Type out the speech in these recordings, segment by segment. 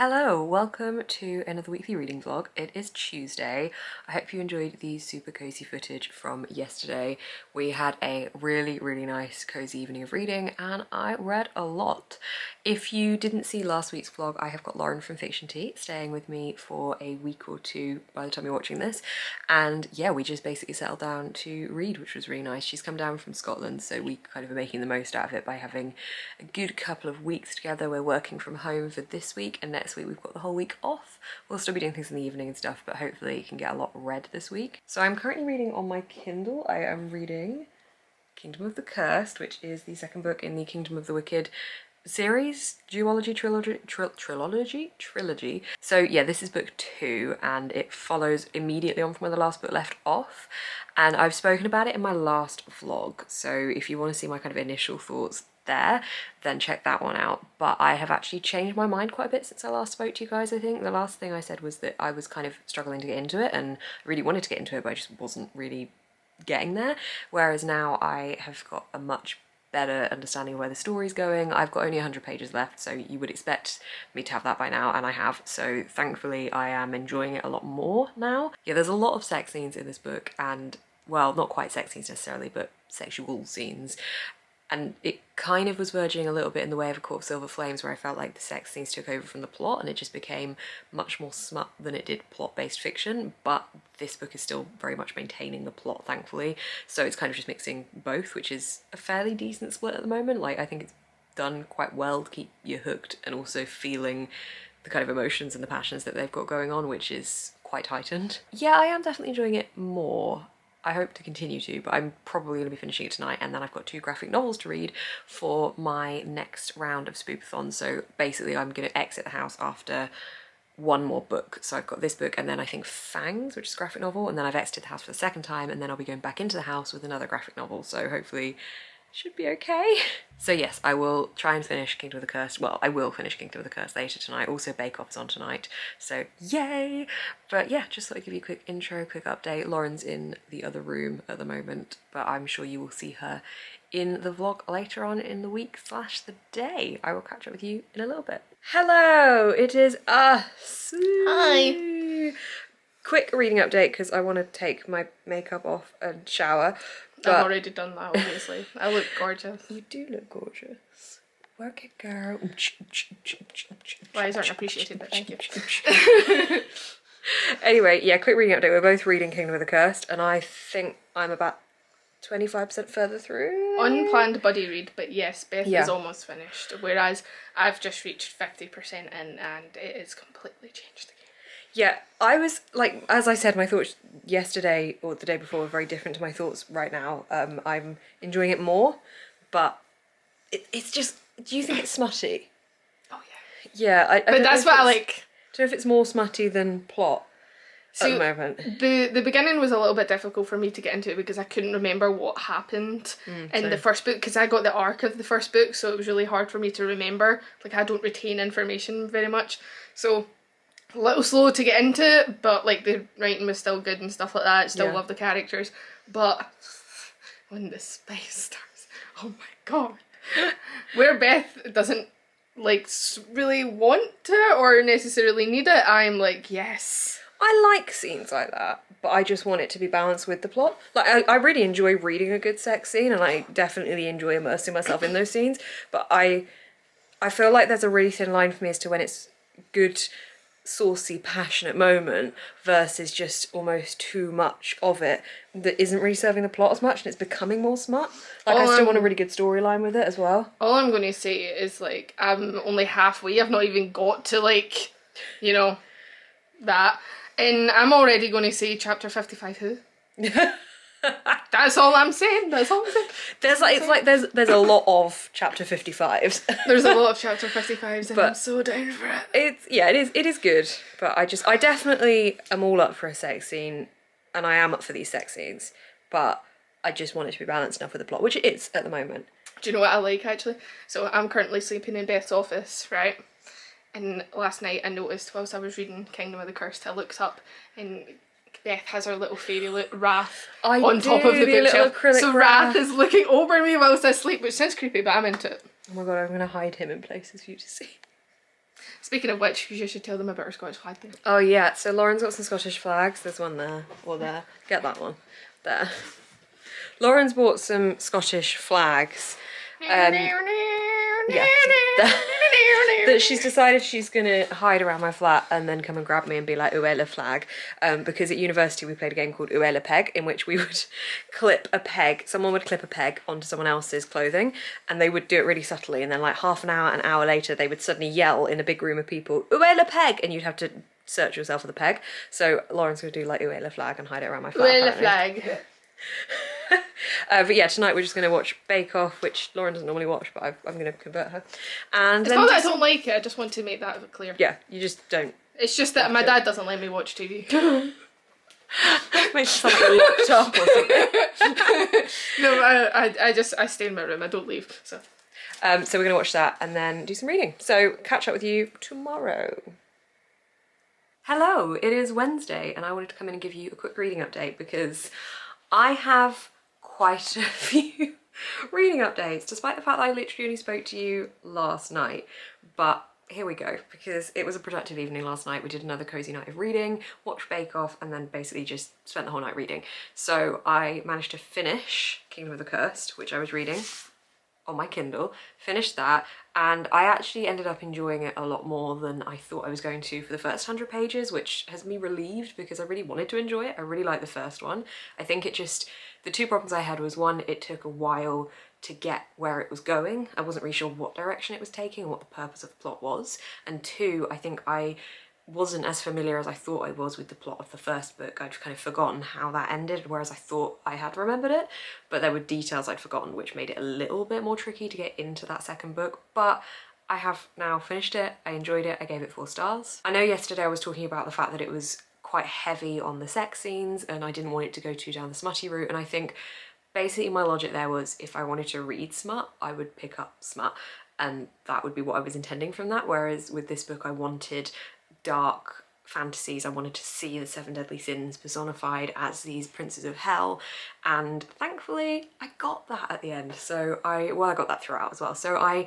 Hello, welcome to another weekly reading vlog. It is Tuesday. I hope you enjoyed the super cozy footage from yesterday. We had a really nice cozy evening of reading and I read a lot. If you didn't see last week's vlog, I have got Lauren from Fiction Tea staying with me for a week or two by the time you're watching this. And yeah, we just basically settled down to read, which was really nice. She's come down from Scotland, so we kind of are making the most out of it by having a good couple of weeks together. We're working from home for this week and next week we've got the whole week off. We'll still be doing things in the evening and stuff, but hopefully you can get a lot read this week. So I'm currently reading on my Kindle. I am reading Kingdom of the Cursed, which is the second book in the Kingdom of the Wicked series, duology, trilogy. So yeah, this is book 2 and it follows immediately on from where the last book left off. And I've spoken about it in my last vlog, so if you want to see my kind of initial thoughts there, then check that one out. But I have actually changed my mind quite a bit since I last spoke to you guys. I think the last thing I said was that I was kind of struggling to get into it and really wanted to get into it, but I just wasn't really getting there. Whereas now I have got a much better understanding of where the story's going. I've got only 100 pages left, so you would expect me to have that by now, and I have. So thankfully I am enjoying it a lot more now. Yeah, there's a lot of sex scenes in this book, and well, not quite sex scenes necessarily, but sexual scenes. And it kind of was verging a little bit in the way of A Court of Silver Flames, where I felt like the sex scenes took over from the plot and it just became much more smut than it did plot-based fiction. But this book is still very much maintaining the plot, thankfully. So it's kind of just mixing both, which is a fairly decent split at the moment. Like, I think it's done quite well to keep you hooked and also feeling the kind of emotions and the passions that they've got going on, which is quite heightened. Yeah, I am definitely enjoying it more. I hope to continue to, but I'm probably going to be finishing it tonight, and then I've got 2 graphic novels to read for my next round of Spoopathon. So basically I'm going to exit the house after one more book. So I've got this book and then I think Fangs, which is a graphic novel, and then I've exited the house for the second time, and then I'll be going back into the house with another graphic novel. So hopefully should be okay. So yes, I will try and finish Kingdom of the Cursed. Well, I will finish Kingdom of the Cursed later tonight. Also Bake Off is on tonight, so yay! But yeah, just thought I'd give you a quick intro, quick update. Lauren's in the other room at the moment, but I'm sure you will see her in the vlog later on in the week / the day. I will catch up with you in a little bit. Hello, it is us. Hi. Quick reading update because I want to take my makeup off and shower. I've already done that, obviously. I look gorgeous. You do look gorgeous. Work it, girl. Lies aren't appreciated, but thank you. Anyway, yeah, quick reading update. We're both reading Kingdom of the Cursed, and I think I'm about 25% further through. Unplanned buddy read, but yes, Beth Yeah. is almost finished, whereas I've just reached 50% in and it has completely changed the game. Yeah, I was, like, as I said, my thoughts yesterday or the day before were very different to my thoughts right now. I'm enjoying it more, but it's just, do you think it's smutty? Oh yeah. Yeah, I But that's what I like. I don't know if it's more smutty than plot at the moment. The beginning was a little bit difficult for me to get into because I couldn't remember what happened in the first book, because I got the arc of the first book, so it was really hard for me to remember. Like, I don't retain information very much, so a little slow to get into it, but like the writing was still good and stuff like that. Still love the characters, but when the spice starts, oh my god. Where Beth doesn't like really want to or necessarily need it, I'm like, yes. I like scenes like that, but I just want it to be balanced with the plot. Like, I really enjoy reading a good sex scene, and I definitely enjoy immersing myself in those scenes, but I feel like there's a really thin line for me as to when it's good, saucy, passionate moment versus just almost too much of it that isn't really serving the plot as much and it's becoming more smut. Like, I still want a really good storyline with it as well. All I'm going to say is, like, I'm only halfway. I've not even got to, like, you know, that. And I'm already going to say chapter 55 who? That's all I'm saying. That's all I'm saying. There's a lot of chapter 55s. There's a lot of chapter 55s and I'm so down for it. It is good, but I definitely am all up for a sex scene, and I am up for these sex scenes, but I just want it to be balanced enough with the plot, which it is at the moment. Do you know what I like, actually? So I'm currently sleeping in Beth's office, right? And last night I noticed whilst I was reading Kingdom of the Cursed, I looked up and Beth has her little fairy Wrath on top of the bookshelf. So Wrath is looking over me whilst I sleep, which sounds creepy, but I'm into it. Oh my god, I'm going to hide him in places for you to see. Speaking of which, you should tell them about our Scottish flag thing. Oh yeah, so Lauren's got some Scottish flags. There's one there, or there. Get that one. There. Lauren's bought some Scottish flags. Yeah. That she's decided she's gonna hide around my flat and then come and grab me and be like, Uella flag. Because at university we played a game called Uella Peg, in which we would clip a peg, someone would clip a peg onto someone else's clothing, and they would do it really subtly, and then like half an hour later, they would suddenly yell in a big room of people, Uella Peg, and you'd have to search yourself for the peg. So Lauren's gonna do like Uella flag and hide it around my flat. Uella flag. But yeah, tonight we're just going to watch Bake Off, which Lauren doesn't normally watch, but I'm going to convert her. And it's not that I don't like it, I just want to make that clear. Yeah, you just don't. It's just that my dad doesn't let me watch TV. Makes something locked up or something. No, I stay in my room, I don't leave, so. So we're going to watch that and then do some reading. So catch up with you tomorrow. Hello, it is Wednesday and I wanted to come in and give you a quick reading update because I have quite a few reading updates, despite the fact that I literally only spoke to you last night. But here we go, because it was a productive evening last night. We did another cozy night of reading, watched Bake Off, and then basically just spent the whole night reading. So I managed to finish Kingdom of the Cursed, which I was reading on my Kindle, finished that, and I actually ended up enjoying it a lot more than I thought I was going to for the first 100 pages, which has me relieved because I really wanted to enjoy it. I really liked the first one. I think it just, the two problems I had was, one, it took a while to get where it was going. I wasn't really sure what direction it was taking and what the purpose of the plot was. And two, I think I wasn't as familiar as I thought I was with the plot of the first book. I'd kind of forgotten how that ended, whereas I thought I had remembered it, but there were details I'd forgotten which made it a little bit more tricky to get into that second book. But I have now finished it, I enjoyed it, I gave it 4 stars. I know yesterday I was talking about the fact that it was quite heavy on the sex scenes and I didn't want it to go too down the smutty route, and I think basically my logic there was if I wanted to read smut, I would pick up smut, and that would be what I was intending from that, whereas with this book I wanted dark fantasies. I wanted to see the 7 deadly sins personified as these princes of hell, and thankfully I got that at the end. So I got that throughout as well. So I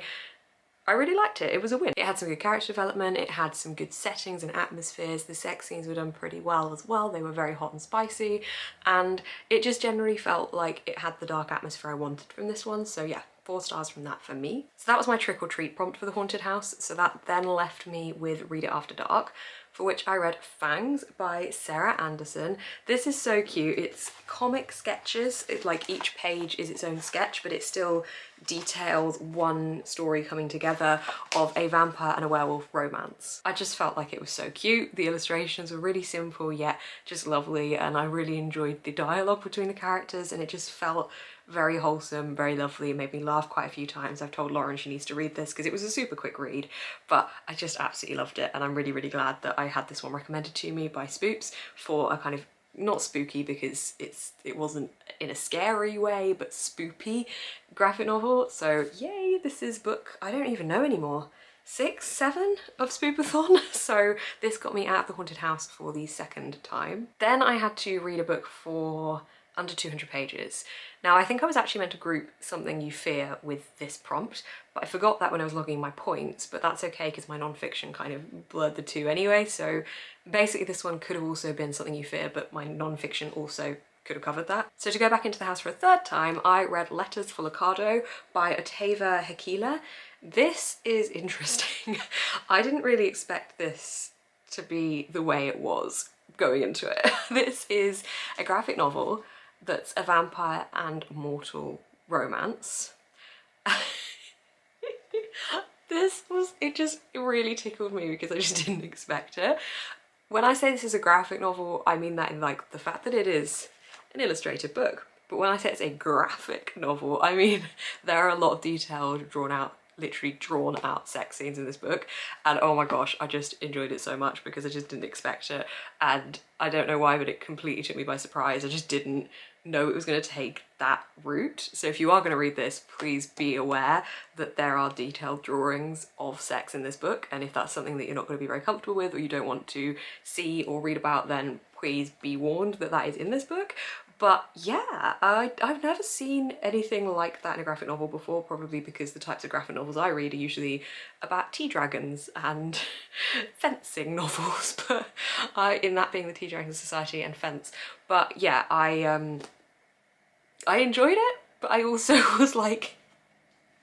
really liked it. It was a win. It had some good character development, it had some good settings and atmospheres, the sex scenes were done pretty well as well, they were very hot and spicy, and it just generally felt like it had the dark atmosphere I wanted from this one. So yeah, 4 stars from that for me. So that was my trick or treat prompt for the haunted house. So that then left me with Read It After Dark, for which I read Fangs by Sarah Anderson. This is so cute. It's comic sketches. It's like each page is its own sketch, but it still details one story coming together of a vampire and a werewolf romance. I just felt like it was so cute. The illustrations were really simple yet just lovely, and I really enjoyed the dialogue between the characters, and it just felt very wholesome, very lovely. It made me laugh quite a few times. I've told Lauren she needs to read this because it was a super quick read, but I just absolutely loved it, and I'm really, really glad that I had this one recommended to me by Spoops for a kind of, not spooky because it wasn't in a scary way, but spoopy graphic novel. So yay, this is book, I don't even know anymore, 6, 7 of Spoopathon. So this got me out of the haunted house for the second time. Then I had to read a book for under 200 pages. Now I think I was actually meant to group Something You Fear with this prompt, but I forgot that when I was logging my points, but that's okay because my non-fiction kind of blurred the two anyway. So basically this one could have also been Something You Fear, but my non-fiction also could have covered that. So to go back into the house for a third time, I read Letters for Liccardo by Otava Hekila. This is interesting. I didn't really expect this to be the way it was going into it. This is a graphic novel that's a vampire and mortal romance. It just really tickled me because I just didn't expect it. When I say this is a graphic novel, I mean that in like the fact that it is an illustrated book. But when I say it's a graphic novel, I mean there are a lot of detailed, literally drawn out sex scenes in this book, and oh my gosh, I just enjoyed it so much because I just didn't expect it, and I don't know why, but it completely took me by surprise. I just didn't know it was going to take that route. So if you are going to read this, please be aware that there are detailed drawings of sex in this book, and if that's something that you're not going to be very comfortable with or you don't want to see or read about, then please be warned that that is in this book. But yeah, I've never seen anything like that in a graphic novel before, probably because the types of graphic novels I read are usually about tea dragons and fencing novels, but in that being the Tea Dragons Society and Fence. But yeah, I enjoyed it, but I also was like,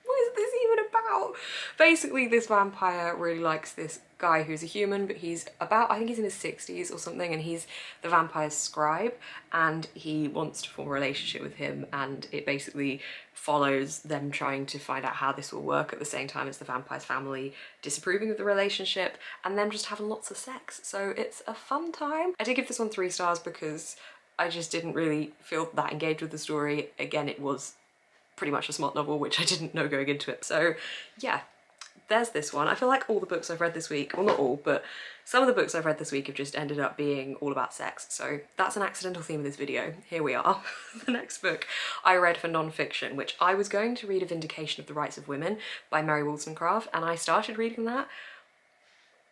what is this even about? Basically, this vampire really likes this guy who's a human, but he's about, I think he's in his 60s or something, and he's the vampire's scribe, and he wants to form a relationship with him, and it basically follows them trying to find out how this will work at the same time as the vampire's family disapproving of the relationship, and them just having lots of sex. So it's a fun time. I did give this one 3 stars because I just didn't really feel that engaged with the story. Again, it was pretty much a smart novel, which I didn't know going into it. So yeah, there's this one. I feel like all the books I've read this week, well not all, but some of the books I've read this week have just ended up being all about sex. So that's an accidental theme of this video. Here we are. The next book I read for non-fiction, which I was going to read A Vindication of the Rights of Women by Mary Wollstonecraft, and I started reading that.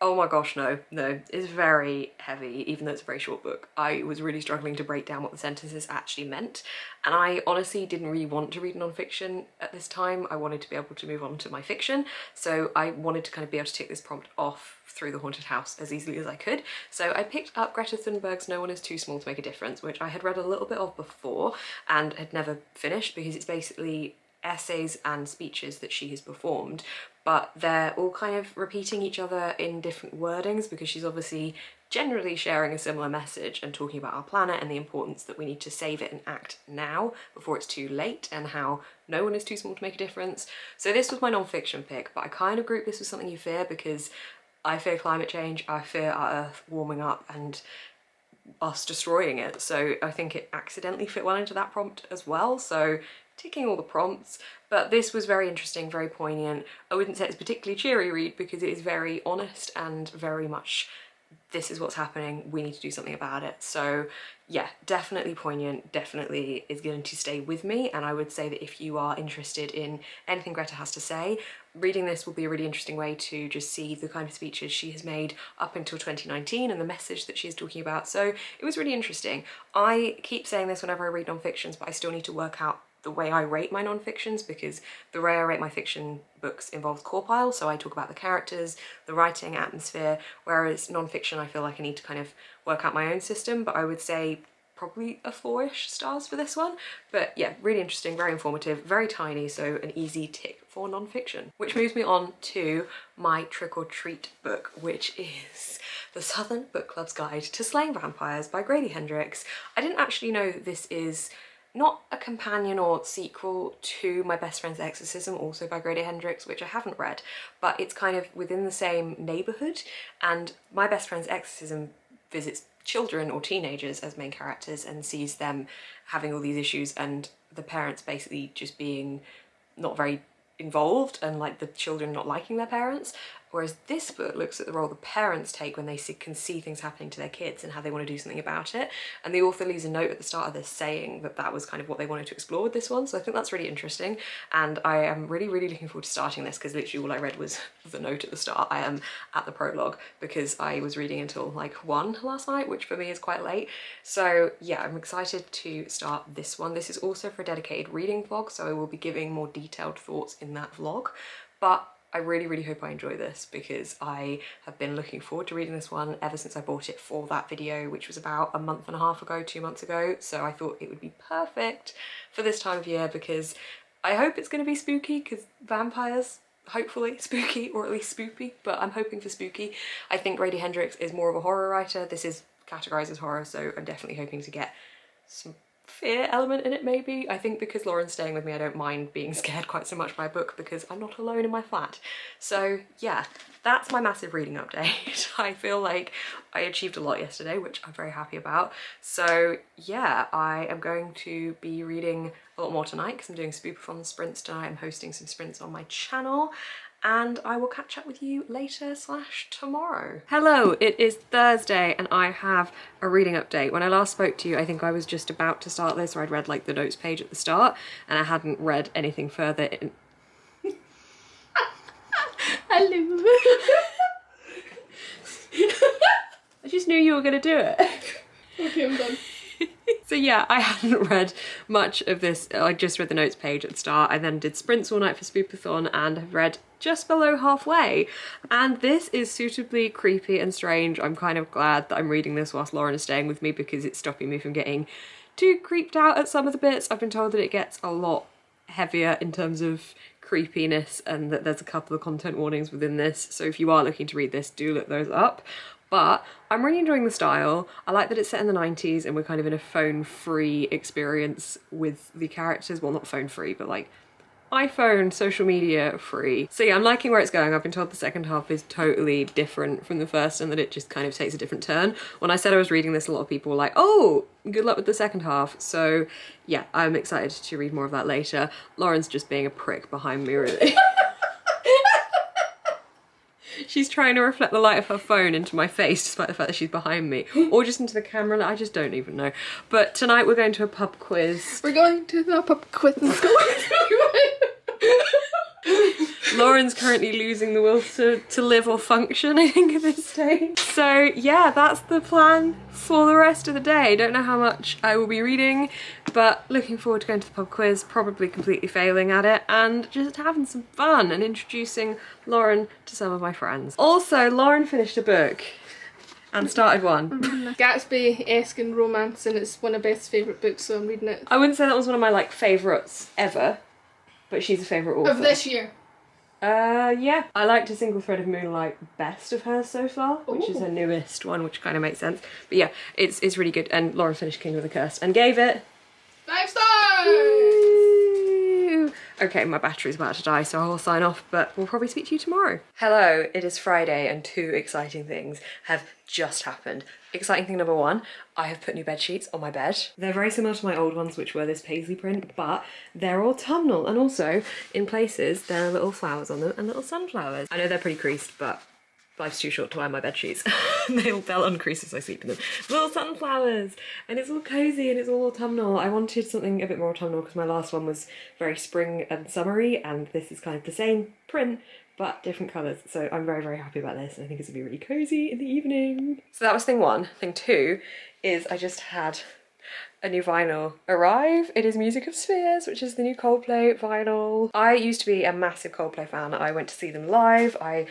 Oh my gosh, no, it's very heavy, even though it's a very short book. I was really struggling to break down what the sentences actually meant, and I honestly didn't really want to read non-fiction at this time. I wanted to be able to move on to my fiction, so I wanted to kind of be able to tick this prompt off through the haunted house as easily as I could. So I picked up Greta Thunberg's No One Is Too Small to Make a Difference, which I had read a little bit of before and had never finished because it's basically essays and speeches that she has performed, but they're all kind of repeating each other in different wordings because she's obviously generally sharing a similar message and talking about our planet and the importance that we need to save it and act now before it's too late, and how no one is too small to make a difference. So this was my non-fiction pick, but I kind of grouped this with something you fear because I fear climate change, I fear our Earth warming up and us destroying it. So I think it accidentally fit well into that prompt as well. So ticking all the prompts, but this was very interesting, very poignant. I wouldn't say it's a particularly cheery read because it is very honest and very much this is what's happening, we need to do something about it. So yeah, definitely poignant, definitely is going to stay with me, and I would say that if you are interested in anything Greta has to say, reading this will be a really interesting way to just see the kind of speeches she has made up until 2019 and the message that she's talking about. So it was really interesting. I keep saying this whenever I read non-fictions, but I still need to work out the way I rate my non-fictions, because the way I rate my fiction books involves core pile, so I talk about the characters, the writing, atmosphere, whereas non-fiction I feel like I need to kind of work out my own system, but I would say probably a 4-ish stars for this one. But yeah, really interesting, very informative, very tiny, so an easy tick for non-fiction. Which moves me on to my trick or treat book, which is The Southern Book Club's Guide to Slaying Vampires by Grady Hendrix. I didn't actually know that this is not a companion or sequel to My Best Friend's Exorcism, also by Grady Hendrix, which I haven't read, but it's kind of within the same neighbourhood, and My Best Friend's Exorcism visits children or teenagers as main characters and sees them having all these issues and the parents basically just being not very involved and like the children not liking their parents. Whereas this book looks at the role the parents take when they can see things happening to their kids and how they want to do something about it. And the author leaves a note at the start of this saying that that was kind of what they wanted to explore with this one. So I think that's really interesting. And I am really, really looking forward to starting this because literally all I read was the note at the start. I am at the prologue because I was reading until like 1 last night, which for me is quite late. So yeah, I'm excited to start this one. This is also for a dedicated reading vlog, so I will be giving more detailed thoughts in that vlog. But I really, really hope I enjoy this because I have been looking forward to reading this one ever since I bought it for that video, which was about a month and a half ago, 2 months ago. So I thought it would be perfect for this time of year because I hope it's going to be spooky because vampires, hopefully spooky, or at least spoopy, but I'm hoping for spooky. I think Grady Hendrix is more of a horror writer. This is categorised as horror, so I'm definitely hoping to get some fear element in it maybe. I think because Lauren's staying with me I don't mind being scared quite so much by a book because I'm not alone in my flat. So yeah, that's my massive reading update. I feel like I achieved a lot yesterday, which I'm very happy about. So yeah, I am going to be reading a lot more tonight because I'm doing Spoopathon sprints tonight. I'm hosting some sprints on my channel, and I will catch up with you later / tomorrow. Hello, it is Thursday and I have a reading update. When I last spoke to you, I think I was just about to start this, or I'd read like the notes page at the start and I hadn't read anything further in... Hello. I just knew you were gonna do it. Okay, I'm done. So yeah, I hadn't read much of this. I just read the notes page at the start. I then did sprints all night for Spoopathon and have read just below halfway. And this is suitably creepy and strange. I'm kind of glad that I'm reading this whilst Lauren is staying with me because it's stopping me from getting too creeped out at some of the bits. I've been told that it gets a lot heavier in terms of creepiness and that there's a couple of content warnings within this. So if you are looking to read this, do look those up. But I'm really enjoying the style. I like that it's set in the 90s and we're kind of in a phone-free experience with the characters. Well, not phone-free, but like iPhone, social media free. So yeah, I'm liking where it's going. I've been told the second half is totally different from the first and that it just kind of takes a different turn. When I said I was reading this, a lot of people were like, oh, good luck with the second half. So yeah, I'm excited to read more of that later. Lauren's just being a prick behind me, really. She's trying to reflect the light of her phone into my face despite the fact that she's behind me. Or just into the camera, I just don't even know. But tonight we're going to a pub quiz. We're going to the pub quiz and Lauren's currently losing the will to live or function, I think, at this stage. So yeah, that's the plan for the rest of the day. Don't know how much I will be reading, but looking forward to going to the pub quiz, probably completely failing at it, and just having some fun and introducing Lauren to some of my friends. Also, Lauren finished a book and started one. Gatsby-esque and romance, and it's one of Beth's favourite books, so I'm reading it. I wouldn't say that was one of my like favourites ever, but she's a favourite author. Of this year? Yeah. I liked A Single Thread of Moonlight best of hers so far, which is her newest one, which kind of makes sense. But yeah, it's really good. And Lauren finished King of the Curse and gave it 5 stars! Woo! Okay, my battery's about to die, so I will sign off, but we'll probably speak to you tomorrow. Hello, it is Friday and 2 exciting things have just happened. Exciting thing number 1, I have put new bed sheets on my bed. They're very similar to my old ones, which were this paisley print, but they're autumnal, and also in places there are little flowers on them and little sunflowers. I know they're pretty creased, but life's too short to iron my bed sheets. They'll uncrease as I sleep in them. Little sunflowers, and it's all cozy and it's all autumnal. I wanted something a bit more autumnal because my last one was very spring and summery, and this is kind of the same print but different colours. So I'm very, very happy about this. I think it's gonna be really cozy in the evening. So that was thing 1. Thing 2 is I just had a new vinyl arrive. It is Music of Spheres, which is the new Coldplay vinyl. I used to be a massive Coldplay fan. I went to see them live. I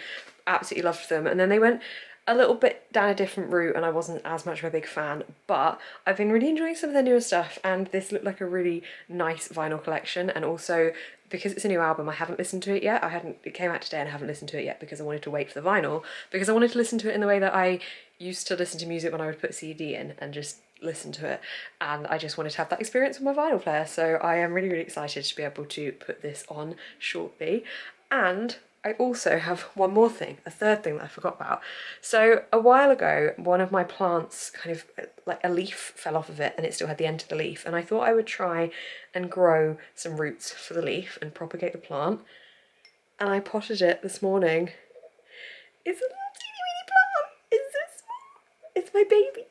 absolutely loved them, and then they went a little bit down a different route and I wasn't as much of a big fan, but I've been really enjoying some of their newer stuff, and this looked like a really nice vinyl collection. And also because it's a new album, I haven't listened to it yet. It came out today and I haven't listened to it yet because I wanted to wait for the vinyl, because I wanted to listen to it in the way that I used to listen to music when I would put a CD in and just listen to it, and I just wanted to have that experience with my vinyl player. So I am really, really excited to be able to put this on shortly. And I also have one more thing, a third thing that I forgot about. So a while ago, one of my plants kind of, like a leaf fell off of it and it still had the end of the leaf. And I thought I would try and grow some roots for the leaf and propagate the plant. And I potted it this morning. It's a little teeny weeny plant. It's so small. It's my baby.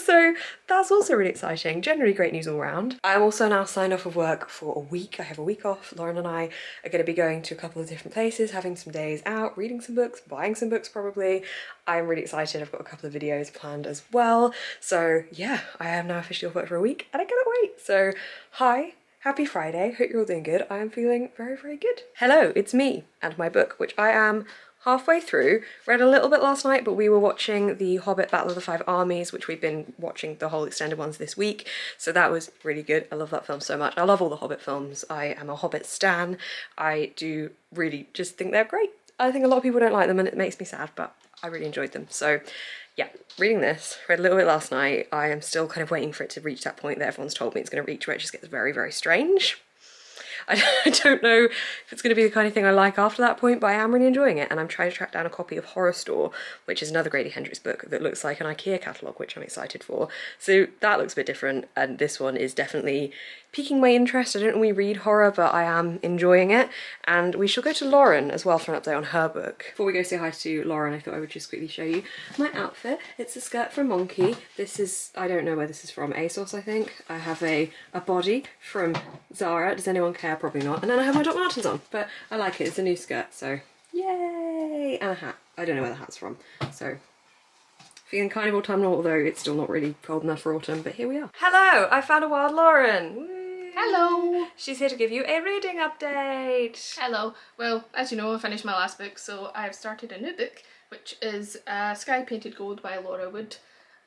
So that's also really exciting. Generally great news all round. I'm also now signed off of work for a week. I have a week off. Lauren and I are going to be going to a couple of different places, having some days out, reading some books, buying some books probably. I'm really excited. I've got a couple of videos planned as well. So yeah, I am now officially off work for a week and I cannot wait. So hi. Happy Friday. Hope you're all doing good. I am feeling very, very good. Hello, it's me and my book, which I am halfway through. Read a little bit last night, but we were watching The Hobbit Battle of the Five Armies, which we've been watching the whole extended ones this week. So that was really good. I love that film so much. I love all the Hobbit films. I am a Hobbit stan. I do really just think they're great. I think a lot of people don't like them and it makes me sad, but I really enjoyed them. So yeah, reading this, read a little bit last night. I am still kind of waiting for it to reach that point that everyone's told me it's going to reach, where it just gets very, very strange. I don't know if it's going to be the kind of thing I like after that point, but I am really enjoying it, and I'm trying to track down a copy of Horror Store, which is another Grady Hendrix book that looks like an IKEA catalogue, which I'm excited for. So that looks a bit different, and this one is definitely piquing my interest. I don't normally read horror, but I am enjoying it, and we shall go to Lauren as well for an update on her book. Before we go say hi to Lauren, I thought I would just quickly show you my outfit. It's a skirt from Monkey. This is, I don't know where this is from, ASOS I think. I have a body from Zara. Does anyone care? Probably not. And then I have my Doc Martens on, but I like it. It's a new skirt, so yay! And a hat. I don't know where the hat's from, so Feeling kind of autumnal, although it's still not really cold enough for autumn, but here we are. Hello, I found a wild Lauren. Woo. Hello. She's here to give you a reading update. Hello. Well, as you know, I finished my last book, so I've started a new book, which is Sky Painted Gold by Laura Wood.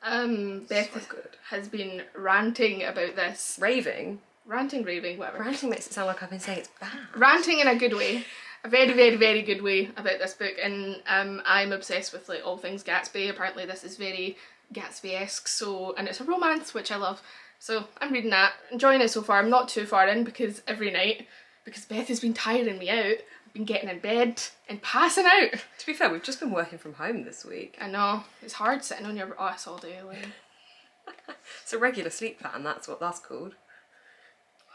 Beth So good. has been ranting about this. Raving? Ranting, raving, whatever. Ranting makes it sound like I've been saying it's bad. Ranting in a good way. A very, very, very good way about this book, and I'm obsessed with like all things Gatsby. Apparently this is very Gatsby-esque, so, and it's a romance, which I love. So I'm reading that, enjoying it so far. I'm not too far in because every night, because Beth has been tiring me out, I've been getting in bed and passing out. To be fair, we've just been working from home this week. I know, it's hard sitting on your ass all day. Like. It's a regular sleep pattern, that's what that's called.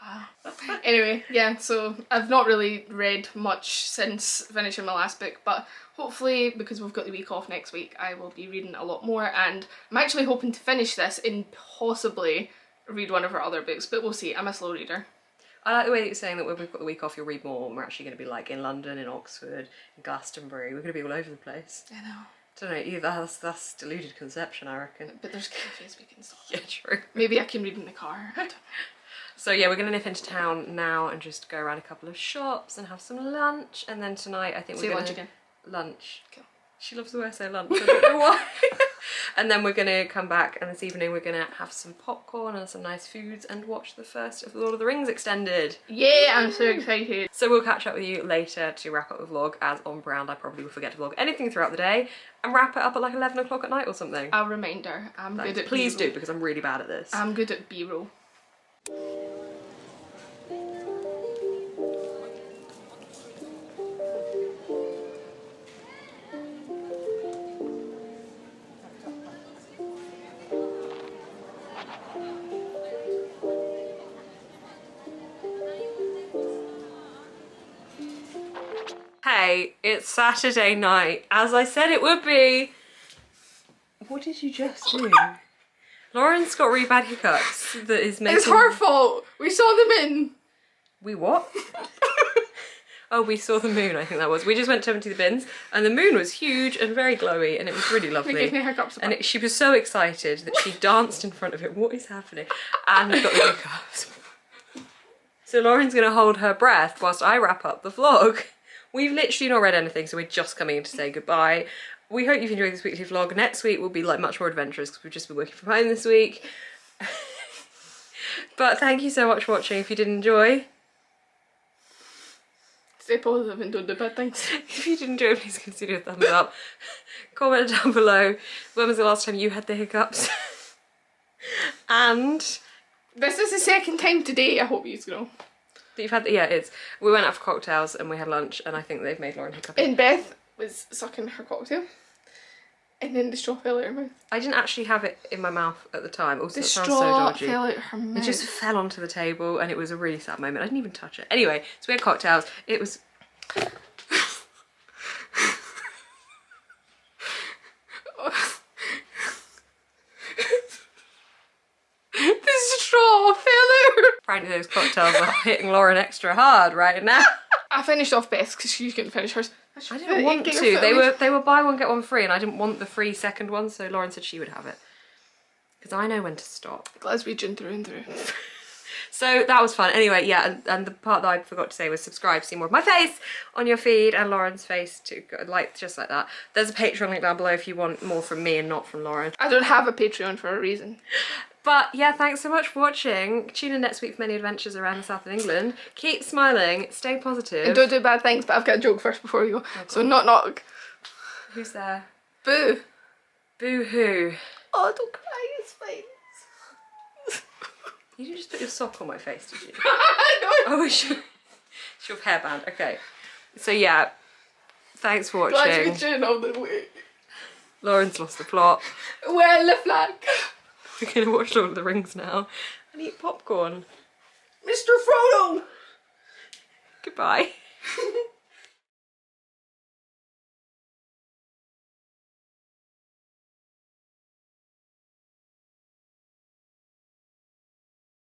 Wow. Anyway, yeah, so I've not really read much since finishing my last book, but hopefully, because we've got the week off next week, I will be reading a lot more, and I'm actually hoping to finish this and possibly read one of her other books, but we'll see. I'm a slow reader. I like the way that you're saying that when we've got the week off you'll read more, and we're actually going to be like in London, in Oxford, in Glastonbury. We're going to be all over the place. I know. Don't know, either that's deluded conception, I reckon. But there's cafes we can stop. Yeah, true. Maybe I can read in the car. I don't know. So yeah, we're going to nip into town now and just go around a couple of shops and have some lunch, and then tonight I think we're going to... Say lunch again. Lunch. Cool. She loves the way I say lunch, I don't know why. And then we're going to come back, and this evening we're going to have some popcorn and some nice foods and watch the first of the Lord of the Rings extended. Yeah, I'm so excited. So we'll catch up with you later to wrap up the vlog. As on brand, I probably will forget to vlog anything throughout the day and wrap it up at like 11 o'clock at night or something. A reminder, I'm good at Please B-roll. do, because I'm really bad at this. I'm good at B-roll. Hey, it's Saturday night, as I said it would be. What did you just do? Lauren's got really bad hiccups that is making... It's her fault! We saw them in! We what? Oh, we saw the moon, I think that was. We just went to empty the bins, and the moon was huge and very glowy, and it was really lovely. It gave me hiccups. And she was so excited that she danced in front of it. What is happening? And got the hiccups. So Lauren's going to hold her breath whilst I wrap up the vlog. We've literally not read anything, so we're just coming in to say goodbye. We hope you've enjoyed this weekly vlog. Next week will be like much more adventurous because we've just been working from home this week. But thank you so much for watching. If you did enjoy, stay positive and don't do bad things. if you did enjoy, please consider a thumbs up. Comment down below when was the last time you had the hiccups. And this is the second time today, I hope you know. you've had yeah, we went out for cocktails and we had lunch, and I think they've made Lauren hiccup. And Beth was sucking her cocktail, and then the straw fell out her mouth. I didn't actually have it in my mouth at the time. Also, The that sounds straw so dodgy. fell out her mouth. It just fell onto the table, and it was a really sad moment. I didn't even touch it. Anyway, so we had cocktails. It was... The straw fell out! Apparently those cocktails are hitting Lauren extra hard right now. I finished off Beth's because she couldn't finish hers. I didn't want to. They were buy one get one free, and I didn't want the free second one, so Lauren said she would have it. Because I know when to stop. Glaswegian through and through. So that was fun. Anyway, yeah, and the part that I forgot to say was subscribe to see more of my face on your feed and Lauren's face too, like just like that. There's a Patreon link down below if you want more from me and not from Lauren. I don't have a Patreon for a reason. But yeah, thanks so much for watching. Tune in next week for many adventures around the south of England. Keep smiling, stay positive. And don't do bad things, but I've got a joke first before we go. So knock knock. Who's there? Boo. Boo-hoo. Oh, don't cry, it's fine. You didn't just put your sock on my face, did you? No. Oh, it's your hairband. Okay. So yeah, thanks for watching. Glaswegian all the way. Lauren's lost the plot. Well, the flag. We're gonna watch Lord of the Rings now and eat popcorn. Mr. Frodo. Goodbye.